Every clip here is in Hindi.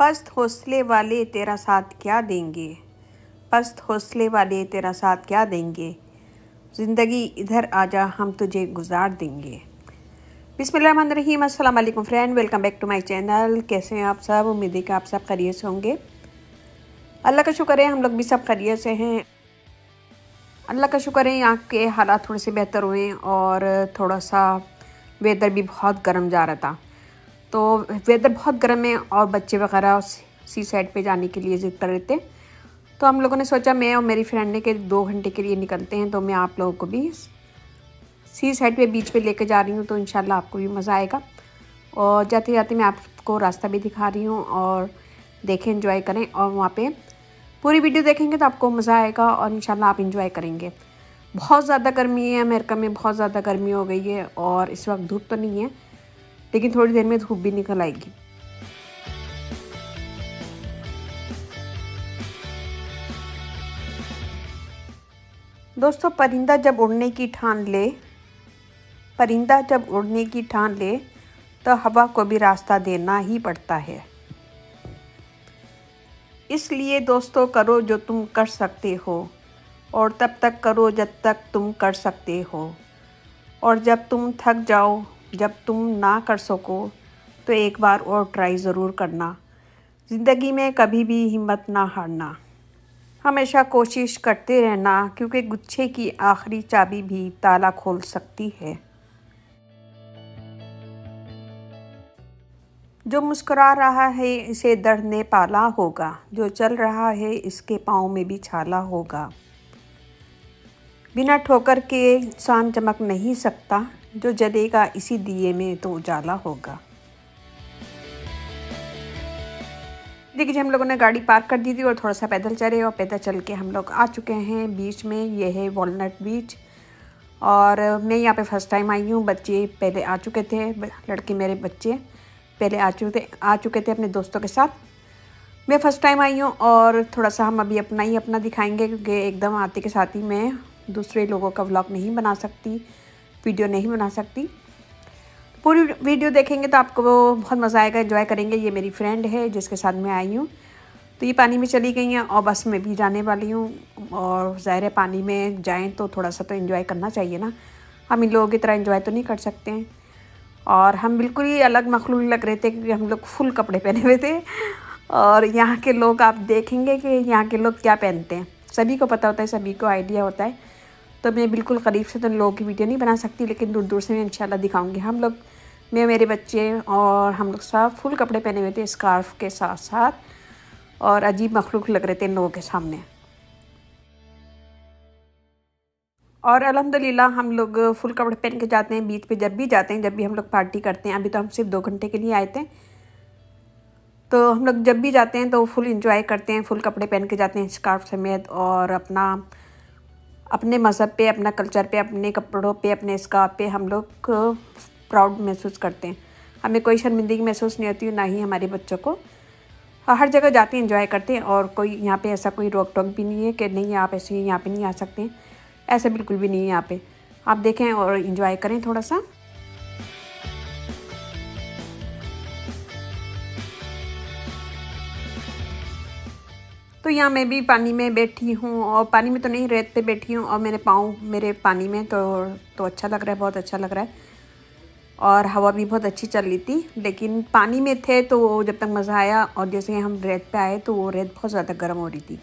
पस्त हौसले वाले तेरा साथ क्या देंगे, पस्त हौसले वाले तेरा साथ क्या देंगे, ज़िंदगी इधर आजा हम तुझे गुजार देंगे। बिस्मिल्लाहिर्रहमानिर्रहीम। अस्सलाम वालेकुम friend, welcome back to my channel. कैसे हैं आप सब? उम्मीद है कि आप सब खैरियत से होंगे। अल्लाह का शुक्र है हम लोग भी सब खैरियत से हैं। अल्लाह का शुक्र है यहाँ के हालात थोड़े से बेहतर हुए और थोड़ा सा वेदर भी बहुत गर्म जा रहा था। तो वेदर बहुत गर्म है और बच्चे वगैरह सी साइड पे जाने के लिए ज़िद कर रहे थे। तो हम लोगों ने सोचा, मैं और मेरी फ्रेंड ने, कि 2 घंटे के लिए निकलते हैं। तो मैं आप लोगों को भी सी साइड पे बीच पे लेके जा रही हूँ, तो इंशाल्लाह आपको भी मज़ा आएगा। और जाते जाते मैं आपको रास्ता भी दिखा रही हूँ और देखें, एंजॉय करें। और वहाँ पे पूरी वीडियो देखेंगे तो आपको मज़ा आएगा और इंशाल्लाह आप इंजॉय करेंगे। बहुत ज़्यादा गर्मी है, अमेरिका में बहुत ज़्यादा गर्मी हो गई है और इस वक्त धूप तो नहीं है, लेकिन थोड़ी देर में धूप भी निकल आएगी। दोस्तों, परिंदा जब उड़ने की ठान ले तो हवा को भी रास्ता देना ही पड़ता है। इसलिए दोस्तों, करो जो तुम कर सकते हो और तब तक करो जब तक तुम कर सकते हो। और जब तुम थक जाओ, जब तुम ना कर सको, तो एक बार और ट्राई ज़रूर करना। ज़िंदगी में कभी भी हिम्मत ना हारना, हमेशा कोशिश करते रहना, क्योंकि गुच्छे की आखिरी चाबी भी ताला खोल सकती है। जो मुस्कुरा रहा है इसे दर्द ने पाला होगा, जो चल रहा है इसके पाँव में भी छाला होगा। बिना ठोकर के इंसान चमक नहीं सकता, जो जलेगा इसी दिए में तो उजाला होगा। देखिए, हम लोगों ने गाड़ी पार्क कर दी थी और थोड़ा सा पैदल चले और पैदल चल के हम लोग आ चुके हैं बीच में। ये है वॉलनट बीच और मैं यहाँ पे फ़र्स्ट टाइम आई हूँ। बच्चे पहले आ चुके थे, लड़के मेरे बच्चे पहले आ चुके थे अपने दोस्तों के साथ। मैं फ़र्स्ट टाइम आई हूँ और थोड़ा सा हम अभी अपना दिखाएंगे, क्योंकि एकदम आते के साथ ही मैं दूसरे लोगों का व्लॉग नहीं बना सकती, वीडियो नहीं बना सकती। पूरी वीडियो देखेंगे तो आपको बहुत मज़ा आएगा, एंजॉय करेंगे। ये मेरी फ्रेंड है जिसके साथ मैं आई हूँ। तो ये पानी में चली गई हैं और बस मैं भी जाने वाली हूँ। और ज़ाहिर है, पानी में जाएं तो थोड़ा सा तो एंजॉय करना चाहिए ना। हम इन लोगों की तरह एंजॉय तो नहीं कर सकते हैं। और हम बिल्कुल ही अलग मखलूक लग रहे थे, क्योंकि हम लोग फुल कपड़े पहने हुए थे। और यहाँ के लोग, आप देखेंगे कि यहाँ के लोग क्या पहनते हैं। सभी को पता होता है, सभी को आइडिया होता है। तो मैं बिल्कुल करीब से तो लोगों की वीडियो नहीं बना सकती, लेकिन दूर दूर से मैं इंशाल्लाह दिखाऊंगी। हम लोग, मैं, मेरे बच्चे और हम लोग सब फुल कपड़े पहने हुए थे, स्कार्फ के साथ साथ, और अजीब मखलूक लग रहे थे इन लोगों के सामने। और अल्हम्दुलिल्लाह हम लोग फुल कपड़े पहन के जाते हैं बीच पे, जब भी जाते हैं, जब भी हम लोग पार्टी करते हैं। अभी तो हम सिर्फ 2 घंटे के लिए आए थे, तो हम लोग जब भी जाते हैं तो फुल इंजॉय करते हैं, फुल कपड़े पहन के जाते हैं स्कार्फ समेत। और अपने मज़हब पे, अपना कल्चर पे, अपने कपड़ों पे, अपने स्कार्फ पे हम लोग प्राउड महसूस करते हैं। हमें कोई शर्मिंदगी महसूस नहीं होती, ना ही हमारे बच्चों को। हर जगह जाते हैं, एंजॉय करते हैं। और कोई यहाँ पे ऐसा कोई रोक टोक भी नहीं है कि नहीं आप ऐसे यहाँ पे नहीं आ सकते हैं, ऐसा बिल्कुल भी नहीं है। यहाँ पे आप देखें और एंजॉय करें थोड़ा सा। तो यहाँ मैं भी पानी में बैठी हूँ, और पानी में तो नहीं, रेत पे बैठी हूँ, और मेरे पाँव मेरे पानी में तो अच्छा लग रहा है, बहुत अच्छा लग रहा है। और हवा भी बहुत अच्छी चल रही थी, लेकिन पानी में थे तो जब तक मज़ा आया। और जैसे हम रेत पे आए तो वो रेत बहुत ज़्यादा गर्म हो रही थी।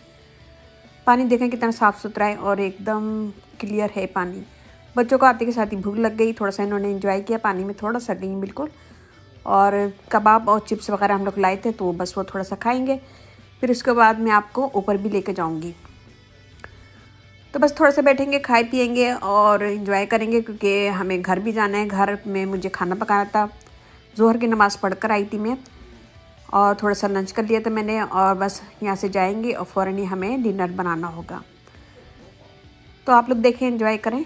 पानी देखें कितना साफ़ सुथरा है और एकदम क्लियर है पानी। बच्चों को आते के साथ ही भूख लग गई, थोड़ा सा इन्होंने एंजॉय किया, पानी में थोड़ा सा गई बिल्कुल। और कबाब और चिप्स वगैरह हम लोग लाए थे, तो बस वो थोड़ा सा खाएंगे, फिर उसके बाद मैं आपको ऊपर भी लेके जाऊंगी। तो बस थोड़ा सा बैठेंगे, खाए पिएंगे और एंजॉय करेंगे, क्योंकि हमें घर भी जाना है। घर में मुझे खाना पकाना था, ज़ोहर की नमाज़ पढ़ कर आई थी मैं, और थोड़ा सा लंच कर लिया था मैंने। और बस यहाँ से जाएंगे और फ़ौरन ही हमें डिनर बनाना होगा। तो आप लोग देखें, एंजॉय करें।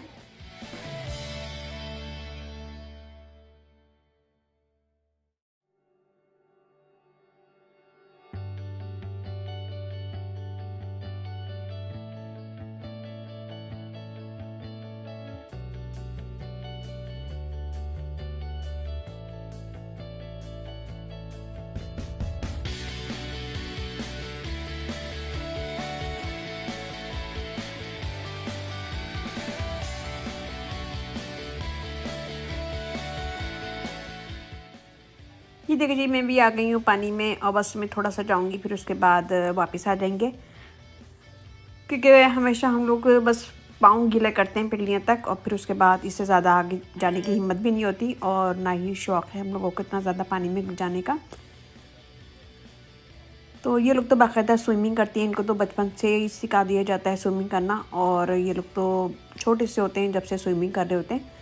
ये देखिए जी, मैं भी आ गई हूँ पानी में और बस मैं थोड़ा सा जाऊँगी, फिर उसके बाद वापस आ जाएंगे, क्योंकि हमेशा हम लोग बस पाँव गीले करते हैं पिंडलियों तक, और फिर उसके बाद इससे ज़्यादा आगे जाने की हिम्मत भी नहीं होती और ना ही शौक़ है हम लोगों को इतना ज़्यादा पानी में जाने का। तो ये लोग तो बाकायदा स्विमिंग करती हैं, इनको तो बचपन से ही सिखा दिया जाता है स्विमिंग करना, और ये लोग तो छोटे से होते हैं जब से स्विमिंग कर रहे होते हैं।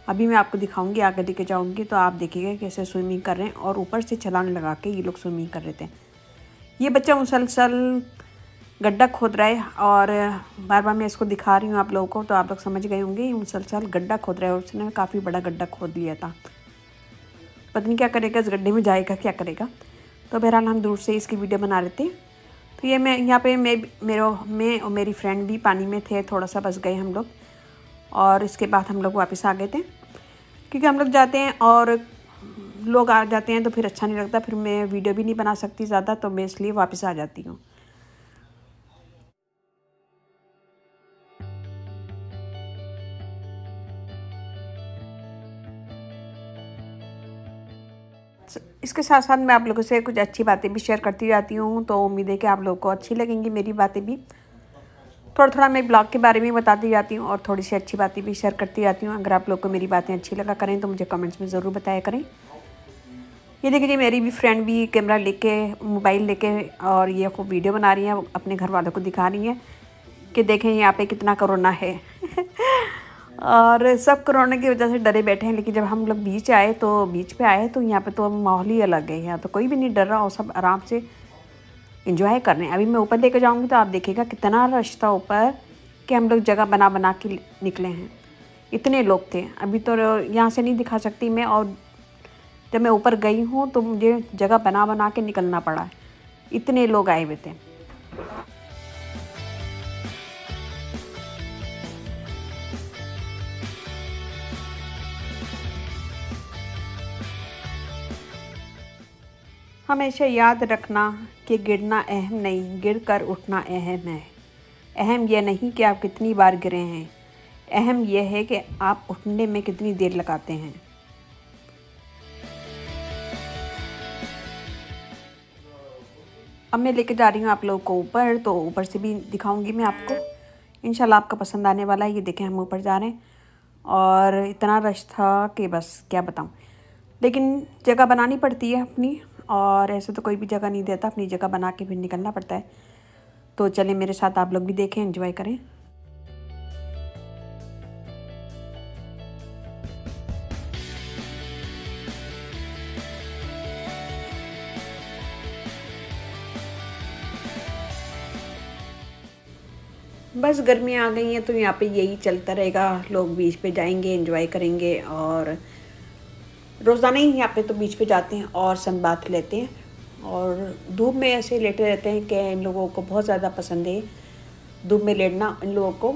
अभी मैं आपको दिखाऊंगी, आगे लेके जाऊंगी तो आप देखिएगा कैसे स्विमिंग कर रहे हैं, और ऊपर से छलांग लगा के ये लोग स्विमिंग कर रहे थे। ये बच्चा मुसलसल गड्ढा खोद रहा है, और बार बार मैं इसको दिखा रही हूँ आप लोगों को, तो आप लोग समझ गए होंगे। ये मुसलसल गड्ढा खोद रहा है, उसने काफ़ी बड़ा गड्ढा खोद लिया था, पता नहीं क्या करेगा, इस गड्ढे में जाएगा क्या करेगा। तो बहरहाल हम दूर से इसकी वीडियो बना रहे थे। तो ये मैं यहाँ पे मैं और मेरी फ्रेंड भी पानी में थे, थोड़ा सा बस गए हम लोग, और इसके बाद हम लोग वापस आ गए थे, क्योंकि हम लोग जाते हैं और लोग आ जाते हैं तो फिर अच्छा नहीं लगता, फिर मैं वीडियो भी नहीं बना सकती ज़्यादा, तो मैं इसलिए वापस आ जाती हूँ। इसके साथ साथ मैं आप लोगों से कुछ अच्छी बातें भी शेयर करती जाती हूँ, तो उम्मीद है कि आप लोगों को अच्छी लगेंगी मेरी बातें भी। थोड़ा थोड़ा मैं ब्लॉग के बारे में बताती जाती हूँ और थोड़ी सी अच्छी बातें भी शेयर करती जाती हूँ। अगर आप लोग को मेरी बातें अच्छी लगा करें तो मुझे कमेंट्स में ज़रूर बताया करें। ये देखिए, मेरी भी फ्रेंड भी कैमरा लेके, मोबाइल लेके, और ये खूब वीडियो बना रही है, अपने घर वालों को दिखा रही है कि देखें यहाँ पे कितना कोरोना है। और सब कोरोना की वजह से डरे बैठे हैं, लेकिन जब हम लोग बीच पे आए तो यहाँ पे तो माहौल ही अलग है। यहाँ तो कोई भी नहीं डर रहा और सब आराम से इंजॉय कर रहे हैं। अभी मैं ऊपर लेकर जाऊँगी तो आप देखिएगा कितना रश था ऊपर, कि हम लोग जगह बना बना के निकले हैं, इतने लोग थे। अभी तो यहाँ से नहीं दिखा सकती मैं, और जब मैं ऊपर गई हूँ तो मुझे जगह बना बना के निकलना पड़ा, इतने लोग आए हुए थे। हमेशा याद रखना कि गिरना अहम नहीं, गिरकर उठना अहम है। अहम यह नहीं कि आप कितनी बार गिरे हैं, अहम यह है कि आप उठने में कितनी देर लगाते हैं। अब मैं लेके जा रही हूँ आप लोगों को ऊपर, तो ऊपर से भी दिखाऊंगी मैं आपको, इंशाल्लाह आपका पसंद आने वाला है। ये देखें, हम ऊपर जा रहे हैं और इतना रश था कि बस क्या बताऊँ, लेकिन जगह बनानी पड़ती है अपनी, और ऐसे तो कोई भी जगह नहीं देता, अपनी जगह बना के फिर निकलना पड़ता है। तो चलें मेरे साथ, आप लोग भी देखें, एंजॉय करें। बस गर्मियाँ आ गई हैं तो यहाँ पे यही चलता रहेगा, लोग बीच पे जाएंगे, एंजॉय करेंगे, और रोज़ाना ही यहाँ पे तो बीच पे जाते हैं और सन बाथ लेते हैं, और धूप में ऐसे लेटे रहते हैं कि इन लोगों को बहुत ज़्यादा पसंद है धूप में लेटना। इन लोगों को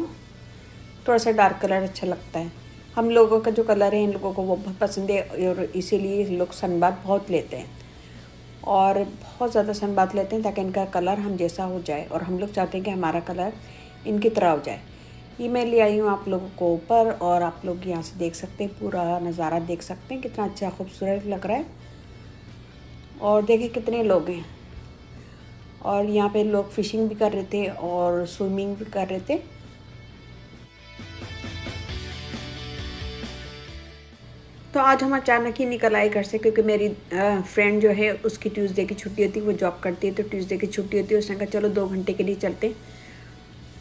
थोड़ा सा डार्क कलर अच्छा लगता है, हम लोगों का जो कलर है इन लोगों को वो बहुत पसंद है, और इसीलिए लोग सन बाथ बहुत लेते हैं और बहुत ज़्यादा सन बाथ लेते हैं, ताकि इनका कलर हम जैसा हो जाए, और हम लोग चाहते हैं कि हमारा कलर इनकी तरह हो जाए। ये मैं ले आई हूँ आप लोगों को ऊपर, और आप लोग यहाँ से देख सकते हैं, पूरा नज़ारा देख सकते हैं, कितना अच्छा खूबसूरत लग रहा है। और देखें कितने लोग हैं, और यहाँ पे लोग फ़िशिंग भी कर रहे थे और स्विमिंग भी कर रहे थे। तो आज हम अचानक ही निकल आए घर से, क्योंकि मेरी फ्रेंड जो है उसकी ट्यूसडे की छुट्टी होती है, वो जॉब करती है, तो ट्यूसडे की छुट्टी होती है। उसने कहा चलो 2 घंटे के लिए चलते हैं,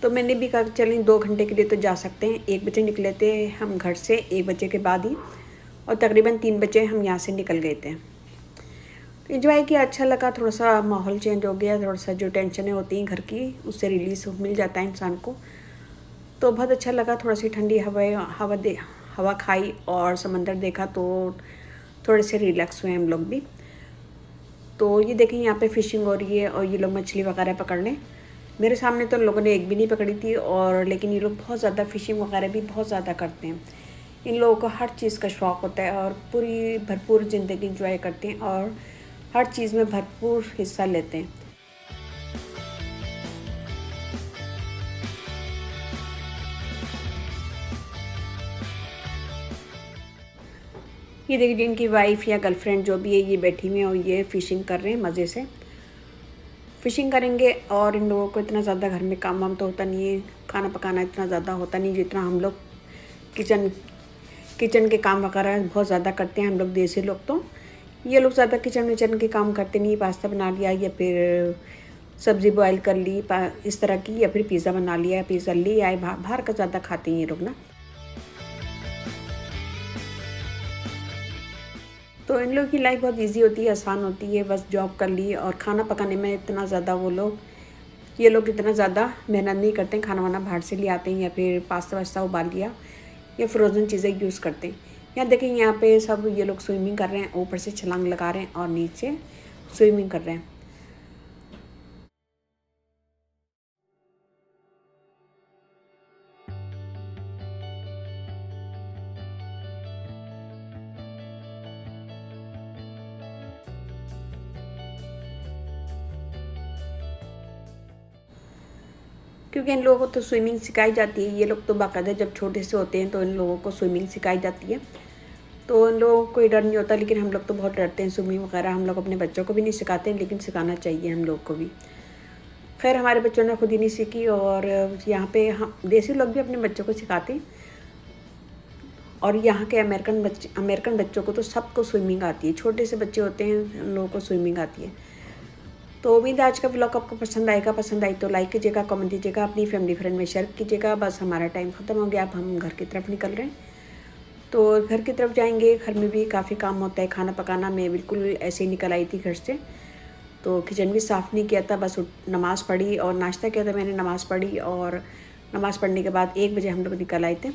तो मैंने भी कहा चलें 2 घंटे के लिए तो जा सकते हैं। 1 बजे निकले थे हम घर से, 1 बजे के बाद ही, और तकरीबन 3 बजे हम यहाँ से निकल गए थे। तो इन्जॉय किया, अच्छा लगा, थोड़ा सा माहौल चेंज हो गया, थोड़ा सा जो टेंशनें होती हैं घर की उससे रिलीज़ मिल जाता है इंसान को, तो बहुत अच्छा लगा। थोड़ा सी ठंडी हवा खाई और समंदर देखा, तो थोड़े से रिलैक्स हुए हम लोग भी। तो ये देखें, यहाँ पे फ़िशिंग हो रही है और ये लोग मछली वगैरह पकड़ लें। मेरे सामने तो लोगों ने एक भी नहीं पकड़ी थी, और लेकिन ये लोग बहुत ज़्यादा फ़िशिंग वगैरह भी बहुत ज़्यादा करते हैं। इन लोगों को हर चीज़ का शौक़ होता है और पूरी भरपूर ज़िंदगी इंजॉय करते हैं और हर चीज़ में भरपूर हिस्सा लेते हैं। ये देखिए जिनकी वाइफ या गर्लफ्रेंड जो भी है ये बैठी हुई है और ये फ़िशिंग कर रहे हैं मज़े से। फ़िशिंग करेंगे और इन लोगों को इतना ज़्यादा घर में काम वाम तो होता नहीं है, खाना पकाना इतना ज़्यादा होता नहीं जितना हम लोग किचन किचन के काम वगैरह बहुत ज़्यादा करते हैं हम लोग देसी लोग। तो ये लोग ज़्यादा किचन विचन के काम करते नहीं, पास्ता बना लिया या फिर सब्ज़ी बॉयल कर ली इस तरह की, या फिर पिज़्ज़ा बना लिया, पिज़्ज़ा ले आए। बाहर का ज़्यादा खाते हैं ये लोग ना। तो इन लोगों की लाइफ बहुत इजी होती है, आसान होती है, बस जॉब कर ली और खाना पकाने में इतना ज़्यादा ये लोग इतना ज़्यादा मेहनत नहीं करते हैं। खाना वाना बाहर से ले आते हैं या फिर पास्ता वास्ता उबाल लिया या फ्रोज़न चीज़ें यूज़ करते हैं। यहाँ देखिए यहाँ पे सब ये लोग स्विमिंग कर रहे हैं, ऊपर से छलांग लगा रहे हैं और नीचे स्विमिंग कर रहे हैं। क्योंकि इन लोगों को तो स्विमिंग सिखाई जाती है, ये लोग तो बाकायदा जब छोटे से होते हैं तो इन लोगों को स्विमिंग सिखाई जाती है, तो इन लोगों को कोई डर नहीं होता। लेकिन हम लोग तो बहुत डरते हैं स्विमिंग वगैरह, हम लोग अपने बच्चों को भी नहीं सिखाते, लेकिन सिखाना चाहिए हम लोग को भी। खैर हमारे बच्चों ने खुद ही नहीं सीखी और यहाँ पे हम देसी लोग भी अपने बच्चों को सिखाते हैं। और यहाँ के अमेरिकन बच्चों को तो सबको स्विमिंग आती है, छोटे से बच्चे होते हैं उन लोगों को स्विमिंग आती है। तो उम्मीद है आज का व्लॉग आपको पसंद आएगा। पसंद आई तो लाइक कीजिएगा, कमेंट दीजिएगा, अपनी फैमिली फ्रेंड में शेयर कीजिएगा। बस हमारा टाइम ख़त्म हो गया, अब हम घर की तरफ निकल रहे हैं। तो घर की तरफ जाएंगे, घर में भी काफ़ी काम होता है, खाना पकाना। मैं बिल्कुल ऐसे ही निकल आई थी घर से, तो किचन भी साफ़ नहीं किया था, बस नमाज़ पढ़ी और नाश्ता किया था मैंने। नमाज़ पढ़ी और नमाज़ पढ़ने के बाद 1 बजे हम लोग निकल आए थे।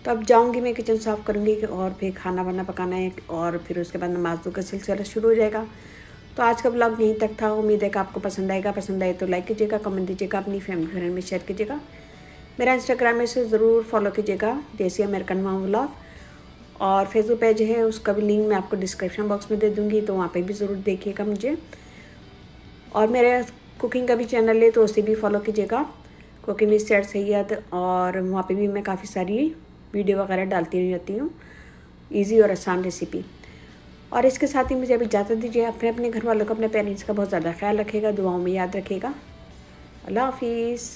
तो अब जाऊंगी मैं किचन साफ़ करूंगी और फिर खाना वाना पकाना है और फिर उसके बाद नमाज़ों का सिलसिला शुरू हो जाएगा। तो आज का ब्लॉग यहीं तक था। उम्मीद है कि आपको पसंद आएगा। पसंद आए तो लाइक कीजिएगा, कमेंट दीजिएगा, अपनी फैमिली फ्रेंड में शेयर कीजिएगा। मेरा इंस्टाग्राम में से ज़रूर फॉलो कीजिएगा, देसी अमेरिकन मॉम व्लॉग। और फेसबुक पेज है, उसका भी लिंक मैं आपको डिस्क्रिप्शन बॉक्स में दे दूँगी, तो वहाँ पर भी ज़रूर देखिएगा मुझे। और मेरे कुकिंग का भी चैनल है, तो उसे भी फॉलो कीजिएगा, कुकिंग विद सैयद। और वहाँ पे भी मैं काफ़ी सारी वीडियो वगैरह डालती रहती हूँ, इजी और आसान रेसिपी। और इसके साथ ही मुझे अभी इजाज़त दीजिए। अपने घर वालों को, अपने पेरेंट्स का बहुत ज़्यादा ख्याल रखिएगा, दुआओं में याद रखिएगा। अल्लाह हाफिज़।